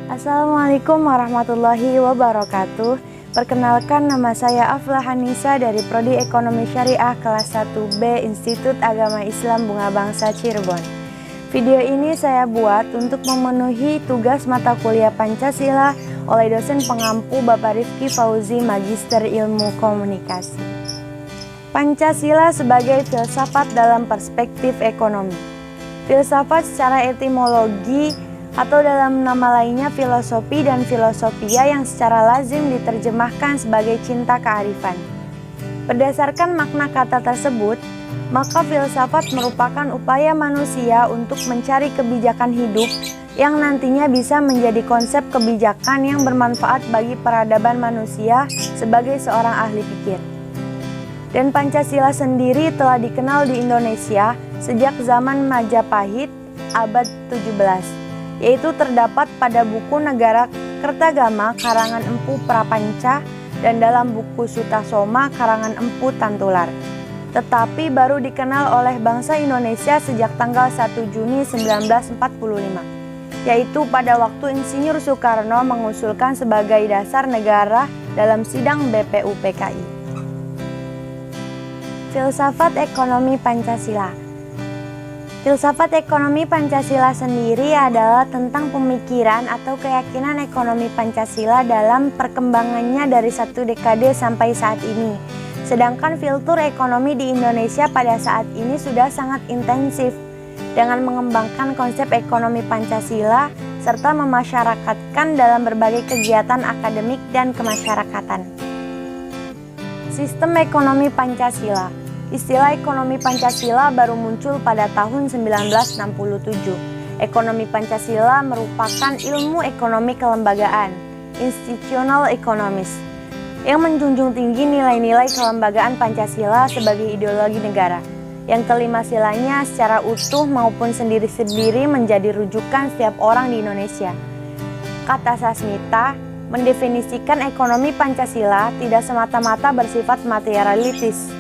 Assalamualaikum warahmatullahi wabarakatuh. Perkenalkan, nama saya Aflahan Nisa dari Prodi Ekonomi Syariah kelas 1B Institut Agama Islam Bunga Bangsa Cirebon. Video ini saya buat untuk memenuhi tugas mata kuliah Pancasila oleh dosen pengampu Bapak Rifki Fauzi, Magister Ilmu Komunikasi. Pancasila sebagai filsafat dalam perspektif ekonomi. Filsafat secara etimologi atau dalam nama lainnya filosofi dan filosofia yang secara lazim diterjemahkan sebagai cinta kearifan. Berdasarkan makna kata tersebut, maka filsafat merupakan upaya manusia untuk mencari kebijakan hidup yang nantinya bisa menjadi konsep kebijakan yang bermanfaat bagi peradaban manusia sebagai seorang ahli pikir. Dan Pancasila sendiri telah dikenal di Indonesia sejak zaman Majapahit abad 17. Yaitu terdapat pada buku Negara Kertagama karangan Empu Prapanca dan dalam buku Sutasoma karangan Empu Tantular. Tetapi baru dikenal oleh bangsa Indonesia sejak tanggal 1 Juni 1945, yaitu pada waktu Insinyur Soekarno mengusulkan sebagai dasar negara dalam sidang BPUPKI. Filsafat Ekonomi Pancasila. Filsafat ekonomi Pancasila sendiri adalah tentang pemikiran atau keyakinan ekonomi Pancasila dalam perkembangannya dari satu dekade sampai saat ini. Sedangkan filtur ekonomi di Indonesia pada saat ini sudah sangat intensif dengan mengembangkan konsep ekonomi Pancasila serta memasyarakatkan dalam berbagai kegiatan akademik dan kemasyarakatan. Sistem ekonomi Pancasila. Istilah ekonomi Pancasila baru muncul pada tahun 1967. Ekonomi Pancasila merupakan ilmu ekonomi kelembagaan, institutional economics, yang menjunjung tinggi nilai-nilai kelembagaan Pancasila sebagai ideologi negara. Yang kelima silanya secara utuh maupun sendiri-sendiri menjadi rujukan setiap orang di Indonesia. Kata Sasmita mendefinisikan ekonomi Pancasila tidak semata-mata bersifat materialistis,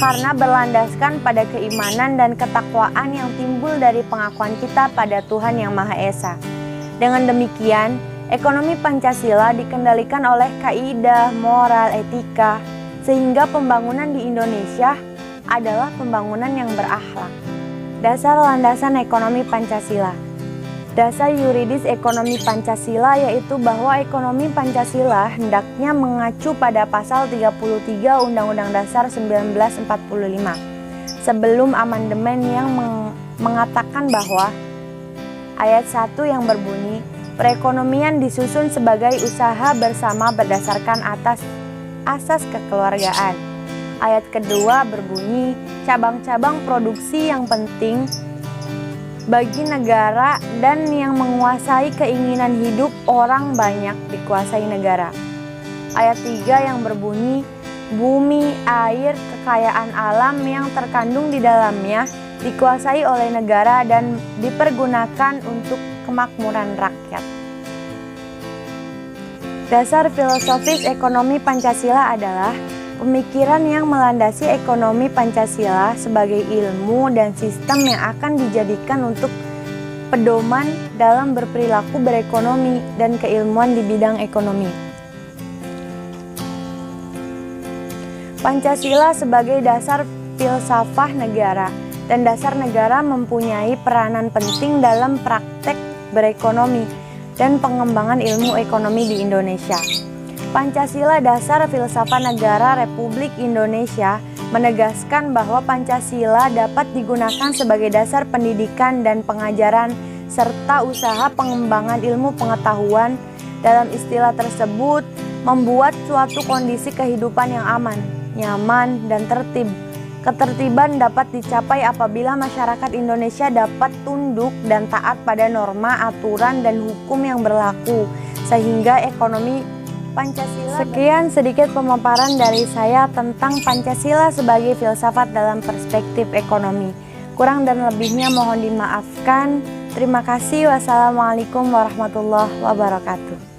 karena berlandaskan pada keimanan dan ketakwaan yang timbul dari pengakuan kita pada Tuhan Yang Maha Esa. Dengan demikian, ekonomi Pancasila dikendalikan oleh kaidah, moral, etika, sehingga pembangunan di Indonesia adalah pembangunan yang berakhlak. Dasar landasan ekonomi Pancasila. Dasar yuridis ekonomi Pancasila yaitu bahwa ekonomi Pancasila hendaknya mengacu pada pasal 33 Undang-Undang Dasar 1945 sebelum amandemen yang mengatakan bahwa ayat 1 yang berbunyi perekonomian disusun sebagai usaha bersama berdasarkan asas kekeluargaan. Ayat kedua berbunyi cabang-cabang produksi yang penting bagi negara dan yang menguasai keinginan hidup orang banyak dikuasai negara. Ayat 3 yang berbunyi bumi, air, kekayaan alam yang terkandung di dalamnya dikuasai oleh negara dan dipergunakan untuk kemakmuran rakyat. Dasar filosofis ekonomi Pancasila adalah pemikiran yang melandasi ekonomi Pancasila sebagai ilmu dan sistem yang akan dijadikan untuk pedoman dalam berperilaku berekonomi dan keilmuan di bidang ekonomi. Pancasila sebagai dasar filsafah negara, dan dasar negara mempunyai peranan penting dalam praktek berekonomi dan pengembangan ilmu ekonomi di Indonesia. Pancasila dasar filsafat negara Republik Indonesia menegaskan bahwa Pancasila dapat digunakan sebagai dasar pendidikan dan pengajaran serta usaha pengembangan ilmu pengetahuan. Dalam istilah tersebut membuat suatu kondisi kehidupan yang aman, nyaman, dan tertib. Ketertiban dapat dicapai apabila masyarakat Indonesia dapat tunduk dan taat pada norma, aturan, dan hukum yang berlaku sehingga ekonomi Pancasila. Sekian sedikit pemaparan dari saya tentang Pancasila sebagai filsafat dalam perspektif ekonomi. Kurang dan lebihnya mohon dimaafkan. Terima kasih. Wassalamualaikum warahmatullahi wabarakatuh.